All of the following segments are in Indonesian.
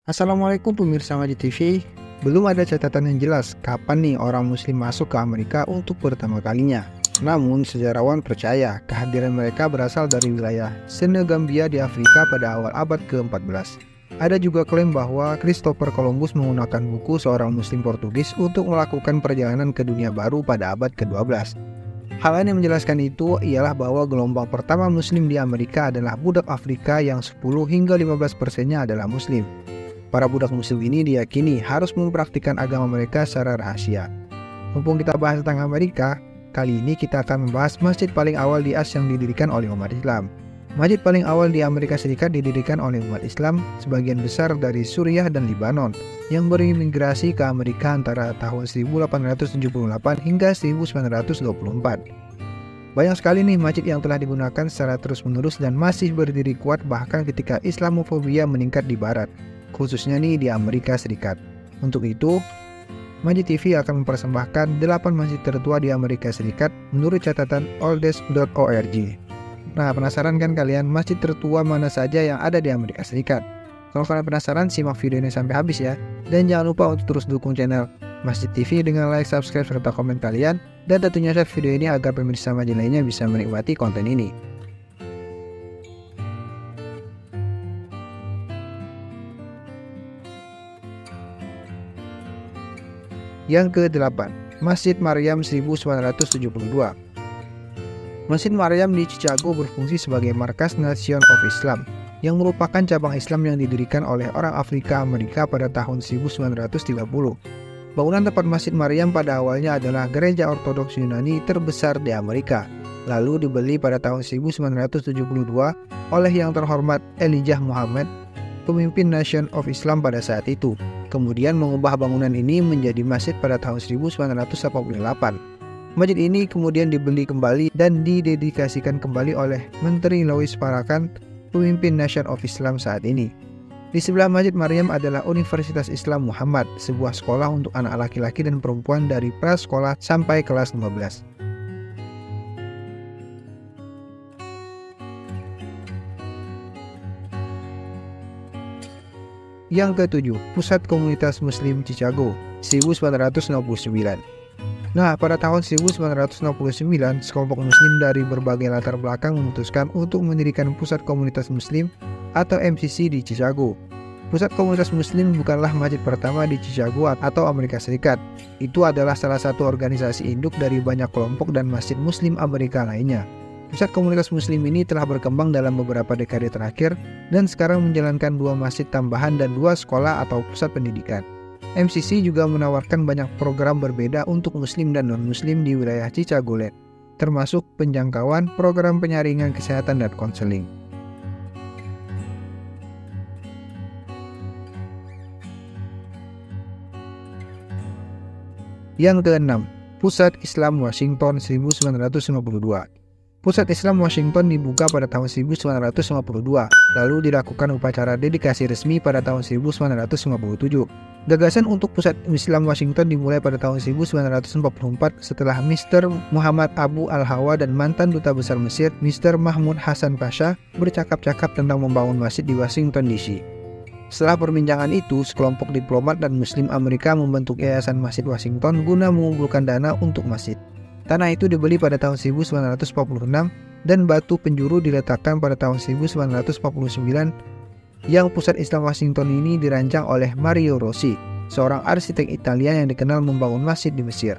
Assalamualaikum pemirsa Majid TV. Belum ada catatan yang jelas kapan nih orang muslim masuk ke Amerika untuk pertama kalinya. Namun sejarawan percaya kehadiran mereka berasal dari wilayah Senegambia di Afrika pada awal abad ke-14. Ada juga klaim bahwa Christopher Columbus menggunakan buku seorang muslim Portugis untuk melakukan perjalanan ke dunia baru pada abad ke-12. Hal lain yang menjelaskan itu ialah bahwa gelombang pertama muslim di Amerika adalah budak Afrika yang 10 hingga 15%-nya adalah muslim. Para budak muslim ini diyakini harus mempraktikkan agama mereka secara rahasia. Mumpung kita bahas tentang Amerika, kali ini kita akan membahas masjid paling awal di As yang didirikan oleh umat Islam. Masjid paling awal di Amerika Serikat didirikan oleh umat Islam sebagian besar dari Suriah dan Lebanon yang berimigrasi ke Amerika antara tahun 1878 hingga 1924. Banyak sekali nih masjid yang telah digunakan secara terus-menerus dan masih berdiri kuat bahkan ketika Islamofobia meningkat di barat, khususnya nih di Amerika Serikat. Untuk itu, Majid TV akan mempersembahkan 8 masjid tertua di Amerika Serikat menurut catatan oldest.org. Nah, penasaran kan kalian masjid tertua mana saja yang ada di Amerika Serikat? Kalau kalian penasaran, simak video ini sampai habis ya. Dan jangan lupa untuk terus dukung channel Majid TV dengan like, subscribe, serta komen kalian. Dan tentunya share video ini agar pemirsa Majid lainnya bisa menikmati konten ini. Yang ke-8, Masjid Maryam 1972. Masjid Maryam di Chicago berfungsi sebagai markas Nation of Islam, yang merupakan cabang Islam yang didirikan oleh orang Afrika Amerika pada tahun 1930. Bangunan tempat Masjid Maryam pada awalnya adalah gereja ortodoks Yunani terbesar di Amerika, lalu dibeli pada tahun 1972 oleh yang terhormat Elijah Muhammad, pemimpin Nation of Islam pada saat itu. Kemudian mengubah bangunan ini menjadi masjid pada tahun 1988. Masjid ini kemudian dibeli kembali dan didedikasikan kembali oleh Menteri Louis Farrakhan, pemimpin Nation of Islam saat ini. Di sebelah Masjid Maryam adalah Universitas Islam Muhammad, sebuah sekolah untuk anak laki-laki dan perempuan dari prasekolah sampai kelas 15. Yang ke-7, Pusat Komunitas Muslim Chicago 1969. Nah, pada tahun 1969, sekelompok muslim dari berbagai latar belakang memutuskan untuk mendirikan Pusat Komunitas Muslim atau MCC di Chicago. Pusat Komunitas Muslim bukanlah masjid pertama di Chicago atau Amerika Serikat. Itu adalah salah satu organisasi induk dari banyak kelompok dan masjid muslim Amerika lainnya. Pusat Komunitas Muslim ini telah berkembang dalam beberapa dekade terakhir dan sekarang menjalankan 2 masjid tambahan dan 2 sekolah atau pusat pendidikan. MCC juga menawarkan banyak program berbeda untuk muslim dan non-muslim di wilayah Chicagoland, termasuk penjangkauan, program penyaringan kesehatan dan konseling. Yang ke-6, Pusat Islam Washington 1952. Pusat Islam Washington dibuka pada tahun 1952, lalu dilakukan upacara dedikasi resmi pada tahun 1957. Gagasan untuk Pusat Islam Washington dimulai pada tahun 1944 setelah Mr. Muhammad Abu Al-Hawa dan mantan Duta Besar Mesir, Mr. Mahmud Hasan Pasha, bercakap-cakap tentang membangun masjid di Washington DC. Setelah perbincangan itu, sekelompok diplomat dan Muslim Amerika membentuk Yayasan Masjid Washington guna mengumpulkan dana untuk masjid. Tanah itu dibeli pada tahun 1946 dan batu penjuru diletakkan pada tahun 1949. Yang Pusat Islam Washington ini dirancang oleh Mario Rossi, seorang arsitek Italia yang dikenal membangun masjid di Mesir.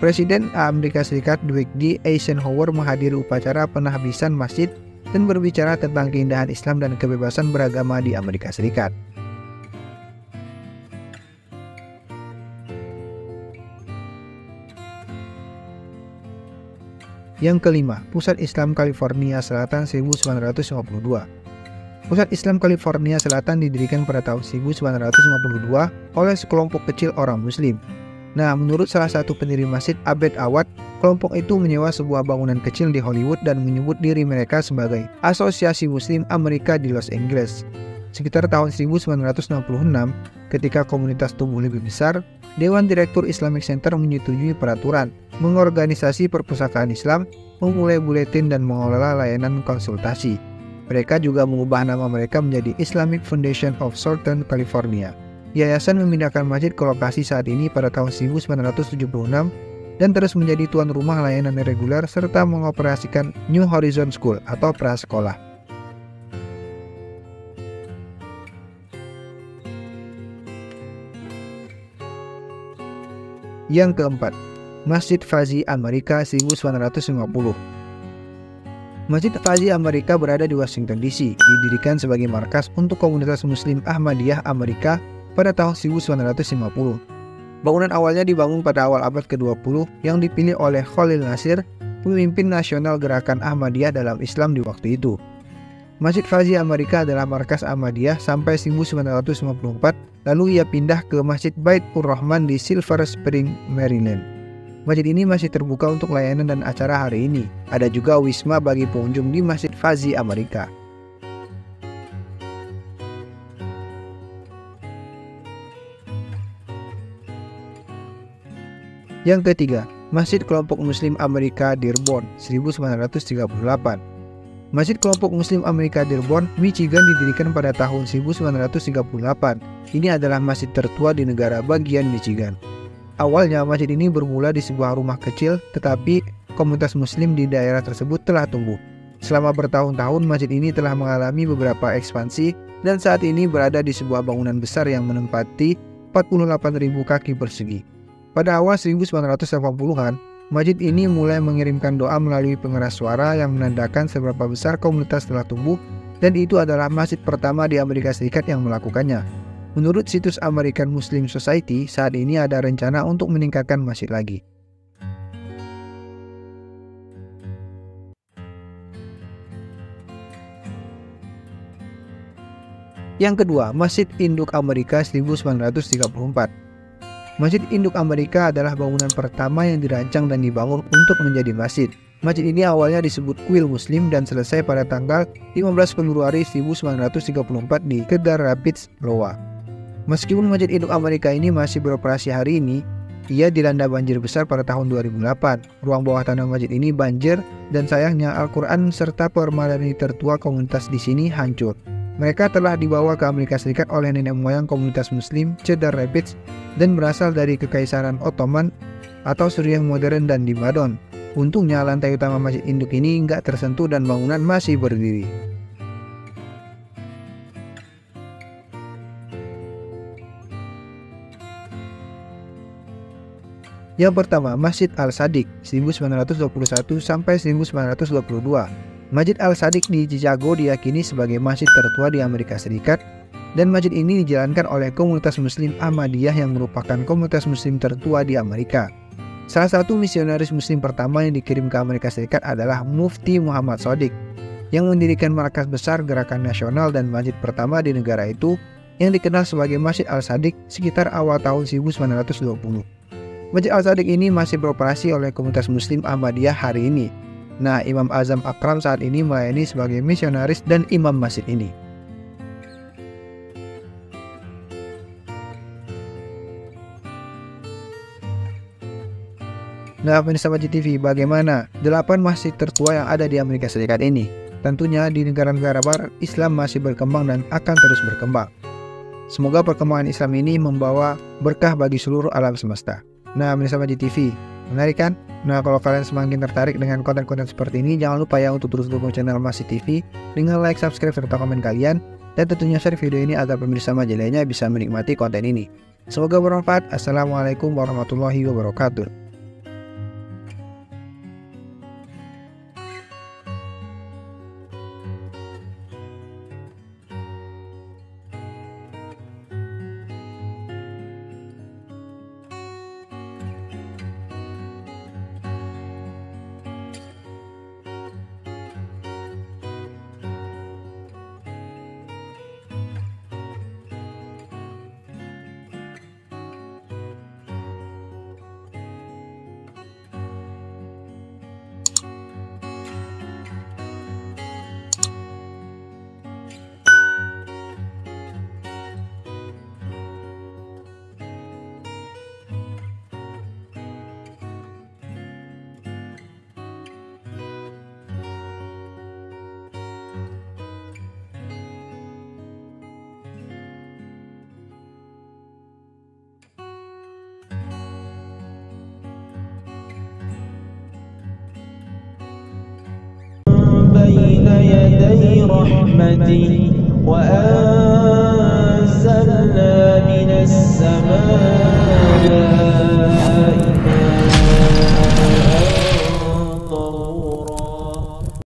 Presiden Amerika Serikat Dwight D. Eisenhower menghadiri upacara penahbisan masjid dan berbicara tentang keindahan Islam dan kebebasan beragama di Amerika Serikat. Yang kelima, Pusat Islam California Selatan 1952. Pusat Islam California Selatan didirikan pada tahun 1952 oleh sekelompok kecil orang muslim. Nah, menurut salah satu pendiri masjid, Abed Awad, kelompok itu menyewa sebuah bangunan kecil di Hollywood dan menyebut diri mereka sebagai Asosiasi Muslim Amerika di Los Angeles. Sekitar tahun 1966, ketika komunitas tumbuh lebih besar, Dewan Direktur Islamic Center menyetujui peraturan, mengorganisasi perpustakaan Islam, memulai buletin dan mengelola layanan konsultasi. Mereka juga mengubah nama mereka menjadi Islamic Foundation of Southern California. Yayasan memindahkan masjid ke lokasi saat ini pada tahun 1976 dan terus menjadi tuan rumah layanan reguler serta mengoperasikan New Horizon School atau prasekolah. Yang keempat, Masjid Fazi Amerika 1950. Masjid Fazi Amerika berada di Washington DC, didirikan sebagai markas untuk komunitas Muslim Ahmadiyah Amerika pada tahun 1950. Bangunan awalnya dibangun pada awal abad ke-20 yang dipilih oleh Khalil Nasir, pemimpin nasional gerakan Ahmadiyah dalam Islam di waktu itu. Masjid Fazi Amerika adalah markas Ahmadiyah sampai 1954, lalu ia pindah ke Masjid Baitur Rahman di Silver Spring, Maryland. Masjid ini masih terbuka untuk layanan dan acara hari ini. Ada juga wisma bagi pengunjung di Masjid Fazi Amerika. Yang ketiga, Masjid Kelompok Muslim Amerika Dearborn 1938. Masjid Kelompok Muslim Amerika Dearborn, Michigan didirikan pada tahun 1938. Ini adalah masjid tertua di negara bagian Michigan. Awalnya masjid ini bermula di sebuah rumah kecil, tetapi komunitas muslim di daerah tersebut telah tumbuh. Selama bertahun-tahun masjid ini telah mengalami beberapa ekspansi dan saat ini berada di sebuah bangunan besar yang menempati 48.000 kaki persegi. Pada awal 1980-an, masjid ini mulai mengirimkan doa melalui pengeras suara yang menandakan seberapa besar komunitas telah tumbuh, dan itu adalah masjid pertama di Amerika Serikat yang melakukannya. Menurut situs American Muslim Society, saat ini ada rencana untuk meningkatkan masjid lagi. Yang kedua, Masjid Induk Amerika 1934. Masjid Induk Amerika adalah bangunan pertama yang dirancang dan dibangun untuk menjadi masjid. Masjid ini awalnya disebut Kuil Muslim dan selesai pada tanggal 15 Februari 1934 di Cedar Rapids, Iowa. Meskipun Masjid Induk Amerika ini masih beroperasi hari ini, ia dilanda banjir besar pada tahun 2008. Ruang bawah tanah masjid ini banjir dan sayangnya Al-Quran serta permadani tertua komunitas di sini hancur. Mereka telah dibawa ke Amerika Serikat oleh nenek moyang komunitas Muslim Cedar Rapids dan berasal dari Kekaisaran Ottoman atau Suriah modern dan di Madon. Untungnya lantai utama Masjid Induk ini nggak tersentuh dan bangunan masih berdiri. Yang pertama, Masjid Al-Sadiq 1921 sampai 1922. Masjid Al-Sadiq di Chicago diyakini sebagai masjid tertua di Amerika Serikat, dan masjid ini dijalankan oleh komunitas Muslim Ahmadiyah yang merupakan komunitas Muslim tertua di Amerika. Salah satu misionaris Muslim pertama yang dikirim ke Amerika Serikat adalah Mufti Muhammad Shodiq, yang mendirikan markas besar gerakan nasional dan masjid pertama di negara itu yang dikenal sebagai Masjid Al-Sadiq sekitar awal tahun 1920. Masjid Al-Sadiq ini masih beroperasi oleh komunitas Muslim Ahmadiyah hari ini. Nah, Imam Azam Akram saat ini melayani sebagai misionaris dan imam masjid ini. Nah, pemirsa Majid TV, bagaimana 8 masjid tertua yang ada di Amerika Serikat ini? Tentunya di negara-negara barat, Islam masih berkembang dan akan terus berkembang. Semoga perkembangan Islam ini membawa berkah bagi seluruh alam semesta. Nah, pemirsa Majid TV, menarik kan? Nah, kalau kalian semakin tertarik dengan konten-konten seperti ini, jangan lupa ya untuk terus dukung channel Majid TV dengan like, subscribe, serta komen kalian, dan tentunya share video ini agar pemirsa Majid lainnya bisa menikmati konten ini. Semoga bermanfaat. Assalamualaikum warahmatullahi wabarakatuh. يدي رحمته وأنزلنا من السماء